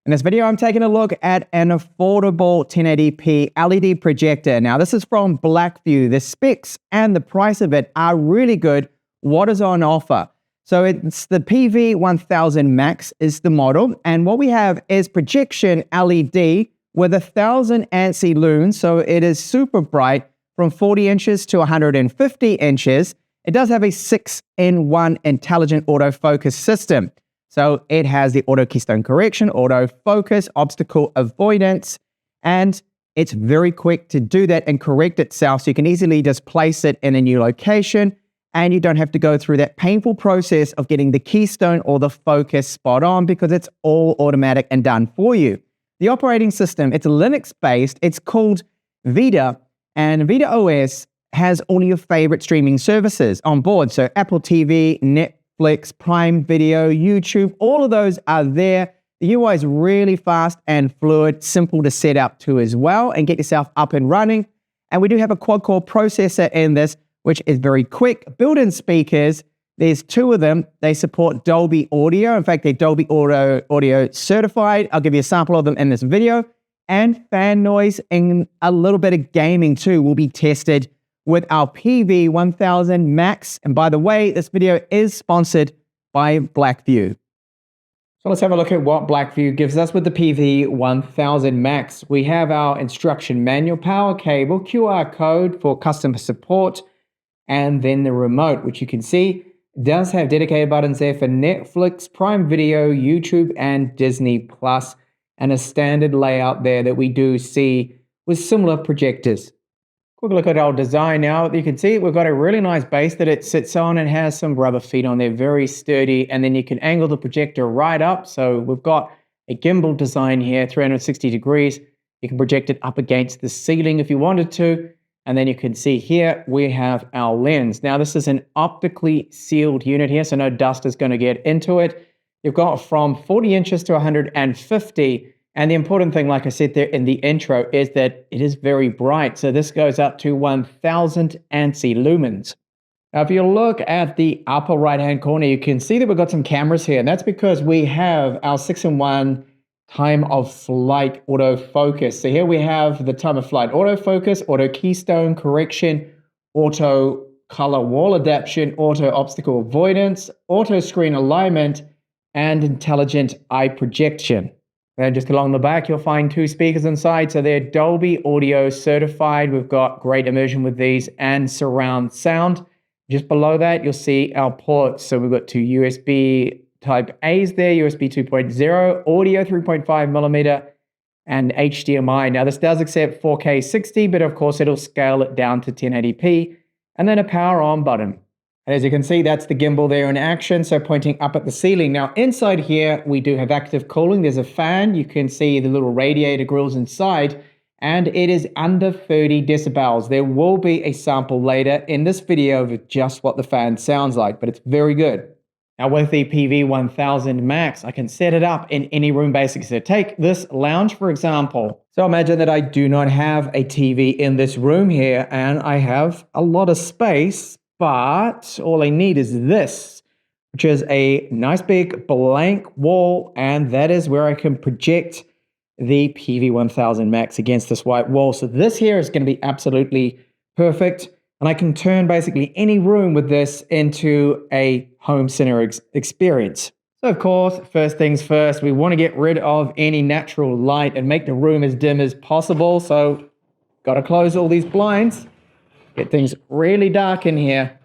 In this video, I'm taking a look at an affordable 1080p LED projector. Now, this is from Blackview. The specs and the price of it are really good. What is on offer? So it's the PV1000 Max is the model. And what we have is projection LED with 1000 ANSI lumens. So it is super bright from 40 inches to 150 inches. It does have a 6-in-1 intelligent autofocus system. So it has the auto keystone correction, auto focus, obstacle avoidance, and it's very quick to do that and correct itself. So you can easily just place it in a new location and you don't have to go through that painful process of getting the keystone or the focus spot on because it's all automatic and done for you. The operating system, it's Linux-based. It's called Vita, and Vita OS has all your favorite streaming services on board. So Apple TV, Netflix, Prime Video, YouTube, all of those are there. The UI is really fast and fluid, simple to set up too as well and get yourself up and running. And we do have a quad-core processor in this, which is very quick. Built-in speakers, there's 2 of them. They support Dolby Audio. In fact, they're Dolby Audio certified. I'll give you a sample of them in this video. And fan noise and a little bit of gaming too will be tested with our PV1000 Max. And by the way, this video is sponsored by Blackview. So let's have a look at what Blackview gives us with the PV1000 Max. We have our instruction manual, power cable, QR code for customer support, and then the remote, which you can see does have dedicated buttons there for Netflix, Prime Video, YouTube, and Disney Plus, and a standard layout there that we do see with similar projectors. Quick look at our design now. You can see we've got a really nice base that it sits on and has some rubber feet on there, very sturdy. And then you can angle the projector right up. So we've got a gimbal design here, 360 degrees. You can project it up against the ceiling if you wanted to. And then you can see here we have our lens. Now this is an optically sealed unit here, so no dust is going to get into it. You've got from 40 inches to 150. And the important thing, like I said there in the intro, is that it is very bright. So this goes up to 1000 ANSI lumens. Now, if you look at the upper right-hand corner, you can see that we've got some cameras here. And that's because we have our 6-in-1 time of flight autofocus. So here we have the time of flight autofocus, auto keystone correction, auto color wall adaptation, auto obstacle avoidance, auto screen alignment, and intelligent eye projection. And just along the back, you'll find 2 speakers inside. So they're Dolby Audio certified. We've got great immersion with these and surround sound. Just below that, you'll see our ports. So we've got 2 USB type A's there, USB 2.0, audio 3.5 millimeter, and HDMI. Now this does accept 4K 60, but of course it'll scale it down to 1080p, and then a power on button. And as you can see, that's the gimbal there in action, so pointing up at the ceiling. Now inside here, we do have active cooling. There's a fan. You can see the little radiator grills inside, and it is under 30 decibels. There will be a sample later in this video of just what the fan sounds like, but it's very good. Now with the PV1000 Max, I can set it up in any room basically. So take this lounge, for example. So imagine that I do not have a TV in this room here, and I have a lot of space, but all I need is this, which is a nice big blank wall, and that is where I can project the PV1000 Max against this white wall. So this here is going to be absolutely perfect, and I can turn basically any room with this into a home center experience. So of course, first things first, we want to get rid of any natural light and make the room as dim as possible. So got to close all these blinds. Get things really dark in here,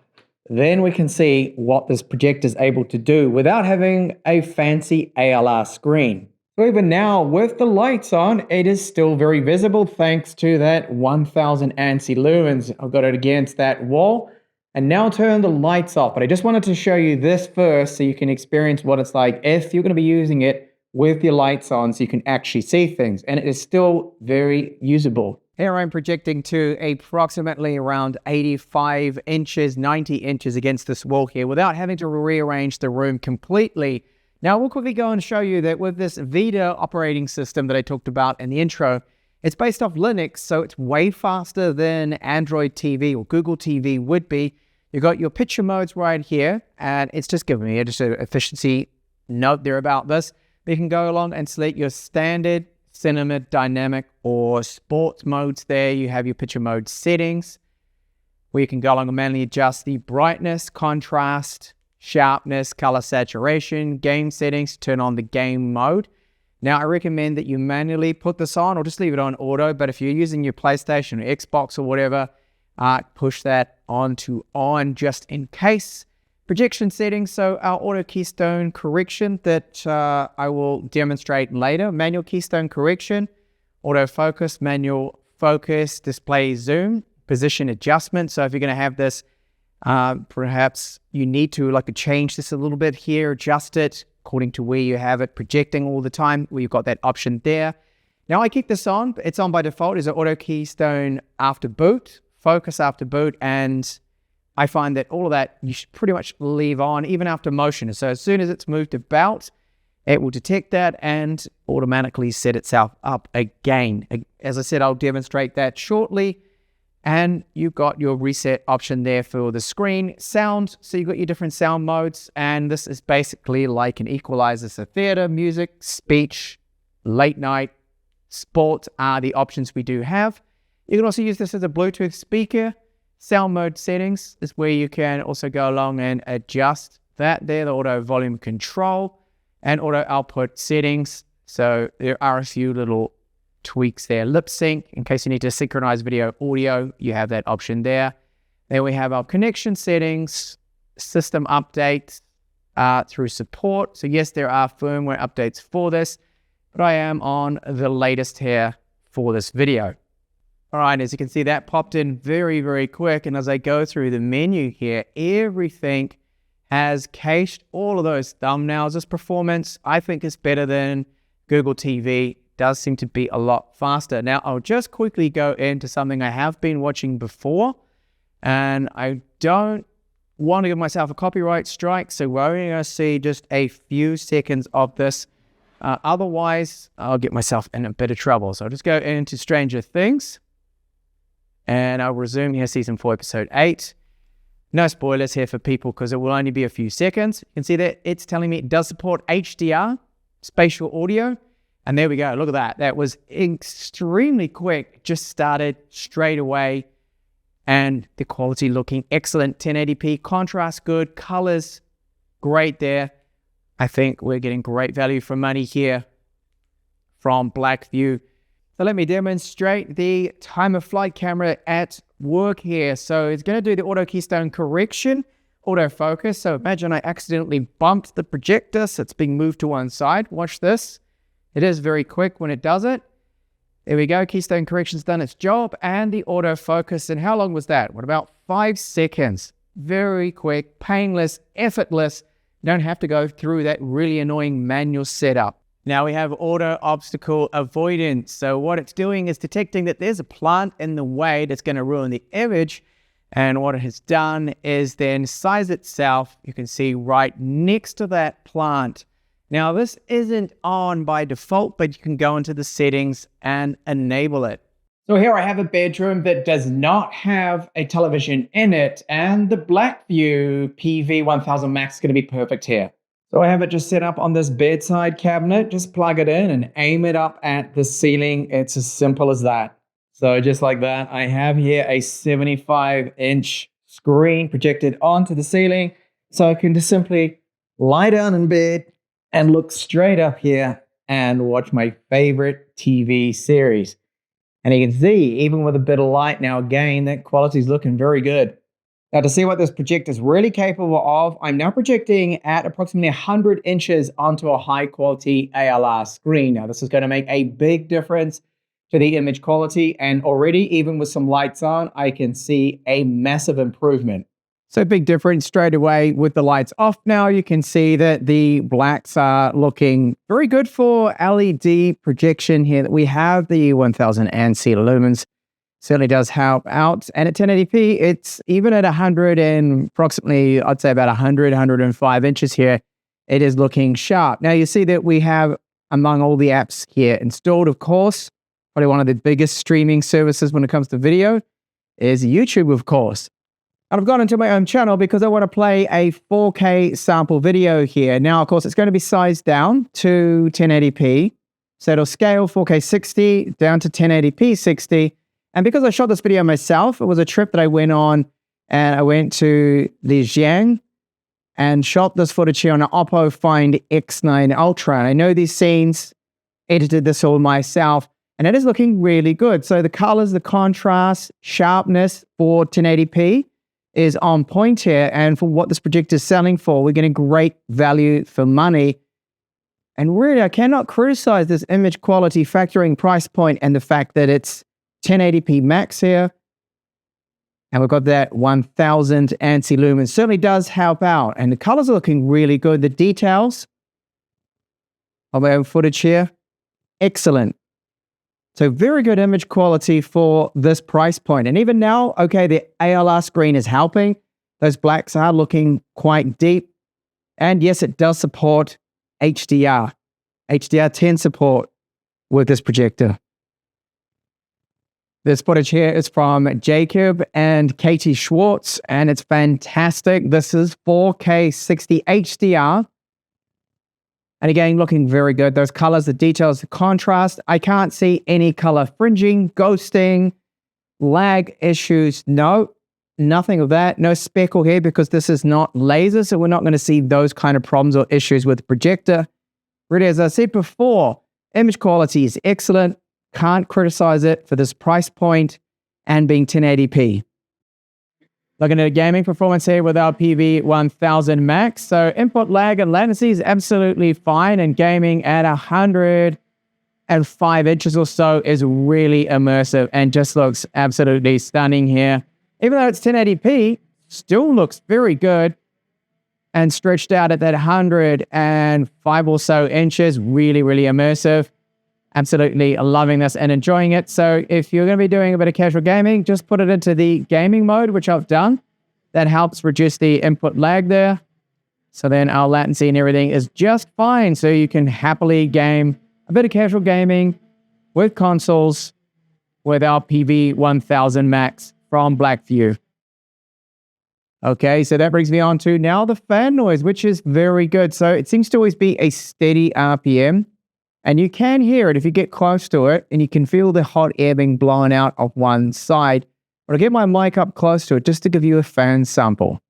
then we can see what this projector is able to do without having a fancy ALR screen. So even now, with the lights on, it is still very visible thanks to that 1000 ANSI lumens. I've got it against that wall, and now turn the lights off. But I just wanted to show you this first so you can experience what it's like if you're going to be using it with your lights on so you can actually see things. And it is still very usable. Here I'm projecting to approximately around 85 inches, 90 inches against this wall here without having to rearrange the room completely. Now we'll quickly go and show you that with this Vita operating system that I talked about in the intro, it's based off Linux, so it's way faster than Android TV or Google TV would be. You've got your picture modes right here, and it's just giving me just an efficiency note there about this. you can go along and select your standard, cinema, dynamic, or sports modes there. You have your picture mode settings, where you can go along and manually adjust the brightness, contrast, sharpness, color saturation, game settings, turn on the game mode. Now, I recommend that you manually put this on or just leave it on auto, but if you're using your PlayStation or Xbox or whatever, push that on to on just in case. Projection settings, so our auto keystone correction that I will demonstrate later. Manual keystone correction, auto focus, manual focus, display zoom, position adjustment. So if you're going to have this, perhaps you need to change this a little bit here, adjust it according to where you have it projecting all the time, where you've got that option there. Now I keep this on. It's on by default. Is an auto keystone after boot, focus after boot, and I find that all of that you should pretty much leave on even after motion. So as soon as it's moved about, it will detect that and automatically set itself up again. As I said, I'll demonstrate that shortly. And you've got your reset option there for the screen. Sound, so you've got your different sound modes. And this is basically like an equalizer. So theater, music, speech, late night, sport are the options we do have. You can also use this as a Bluetooth speaker. Sound mode settings is where you can also go along and adjust that there, the auto volume control and auto output settings. So there are a few little tweaks there. Lip sync, in case you need to synchronize video audio, you have that option there. Then we have our connection settings, system updates through support. So yes, there are firmware updates for this, but I am on the latest here for this video. All right, as you can see, that popped in very, very quick. And as I go through the menu here, everything has cached all of those thumbnails. This performance, I think, is better than Google TV. Does seem to be a lot faster. Now, I'll just quickly go into something I have been watching before, and I don't want to give myself a copyright strike, so we're only going to see just a few seconds of this. Otherwise, I'll get myself in a bit of trouble. So I'll just go into Stranger Things. And I'll resume here, Season 4, Episode 8. No spoilers here for people because it will only be a few seconds. You can see that it's telling me it does support HDR, spatial audio. And there we go. Look at that. That was extremely quick. Just started straight away. And the quality looking excellent. 1080p, contrast good, colors great there. I think we're getting great value for money here from Blackview. So let me demonstrate the time of flight camera at work here. So it's going to do the auto keystone correction, autofocus. So imagine I accidentally bumped the projector, so it's being moved to one side. Watch this. It is very quick when it does it. There we go. Keystone correction's done its job. And the autofocus. And how long was that? What, about 5 seconds? Very quick, painless, effortless. You don't have to go through that really annoying manual setup. Now we have auto obstacle avoidance. So what it's doing is detecting that there's a plant in the way that's going to ruin the image. And what it has done is then size itself. You can see right next to that plant. Now this isn't on by default, but you can go into the settings and enable it. So here I have a bedroom that does not have a television in it, and the Blackview PV1000 Max is going to be perfect here. So I have it just set up on this bedside cabinet. Just plug it in and aim it up at the ceiling. It's as simple as that. So just like that, I have here a 75-inch screen projected onto the ceiling. So I can just simply lie down in bed and look straight up here and watch my favorite TV series. And you can see, even with a bit of light now, again, that quality is looking very good. Now, to see what this projector is really capable of, I'm now projecting at approximately 100 inches onto a high-quality ALR screen. Now, this is going to make a big difference to the image quality, and already, even with some lights on, I can see a massive improvement. So big difference straight away with the lights off now. You can see that the blacks are looking very good for LED projection here. We have the 1000 ANSI lumens. Certainly does help out. And at 1080p, it's even at 100 and approximately, I'd say about 100, 105 inches here, it is looking sharp. Now you see that we have, among all the apps here installed, of course, probably one of the biggest streaming services when it comes to video is YouTube, of course. And I've gone into my own channel because I want to play a 4K sample video here. Now, of course, it's going to be sized down to 1080p. So it'll scale 4K 60 down to 1080p 60. And because I shot this video myself, it was a trip that I went on, and I went to Lijiang and shot this footage here on an Oppo Find X9 Ultra. And I know these scenes, edited this all myself, and it is looking really good. So the colors, the contrast, sharpness for 1080p is on point here. And for what this projector is selling for, we're getting great value for money. And really, I cannot criticize this image quality factoring price point and the fact that it's 1080p max here. And we've got that 1000 ANSI lumens. Certainly does help out. And the colors are looking really good. The details of my own footage here, excellent. So very good image quality for this price point. And even now, okay, the ALR screen is helping. Those blacks are looking quite deep. And yes, it does support HDR. HDR10 support with this projector. This footage here is from Jacob and Katie Schwartz, and it's fantastic. This is 4K 60 HDR. And again, looking very good. Those colors, the details, the contrast. I can't see any color fringing, ghosting, lag issues. No, nothing of that. No speckle here because this is not laser, so we're not going to see those kind of problems or issues with the projector. Really, as I said before, image quality is excellent. Can't criticize it for this price point and being 1080p. Looking at gaming performance here with our PV1000 Max. So input lag and latency is absolutely fine, and gaming at 105 inches or so is really immersive and just looks absolutely stunning here. Even though it's 1080p, still looks very good and stretched out at that 105 or so inches. Really, really immersive. Absolutely loving this and enjoying it. So if you're going to be doing a bit of casual gaming, just put it into the gaming mode, which I've done. That helps reduce the input lag there. So then our latency and everything is just fine. So you can happily game a bit of casual gaming with consoles with our PV1000 Max from Blackview. Okay, so that brings me on to now the fan noise, which is very good. So it seems to always be a steady RPM. And you can hear it if you get close to it, and you can feel the hot air being blown out of one side. But I'll get my mic up close to it just to give you a fan sample.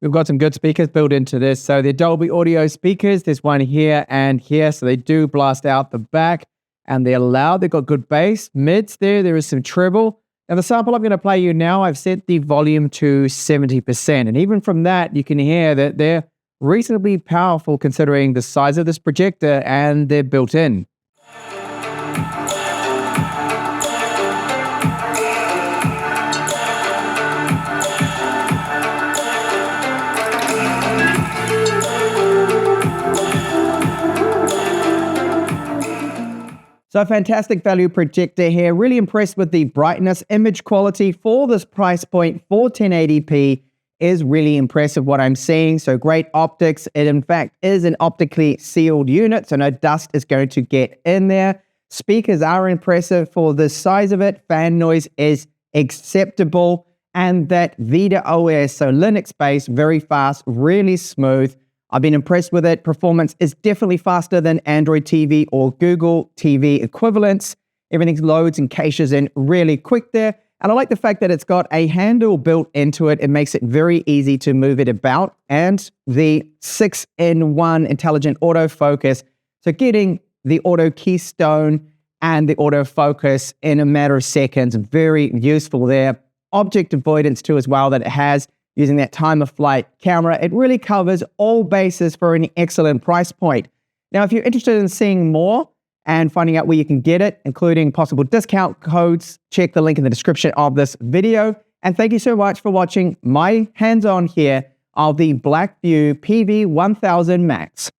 We've got some good speakers built into this. So they're Dolby Audio speakers. There's one here and here. So they do blast out the back, and they're loud. They've got good bass. Mids there. There is some treble. Now, the sample I'm going to play you now, I've set the volume to 70%. And even from that, you can hear that they're reasonably powerful considering the size of this projector and they're built in. So a fantastic value projector here. Really impressed with the brightness. Image quality for this price point for 1080p is really impressive what I'm seeing. So great optics. It in fact is an optically sealed unit, so no dust is going to get in there. Speakers are impressive for the size of it. Fan noise is acceptable. And that Vita OS, so Linux-based, very fast, really smooth. I've been impressed with it. Performance is definitely faster than Android TV or Google TV equivalents. Everything loads and caches in really quick there. And I like the fact that it's got a handle built into it. It makes it very easy to move it about. And the 6-in-1 intelligent autofocus. So getting the auto keystone and the autofocus in a matter of seconds. Very useful there. Object avoidance too as well that it has. Using that time of flight camera, it really covers all bases for an excellent price point. Now, if you're interested in seeing more and finding out where you can get it, including possible discount codes, check the link in the description of this video. And thank you so much for watching my hands-on here of the Blackview PV1000 Max.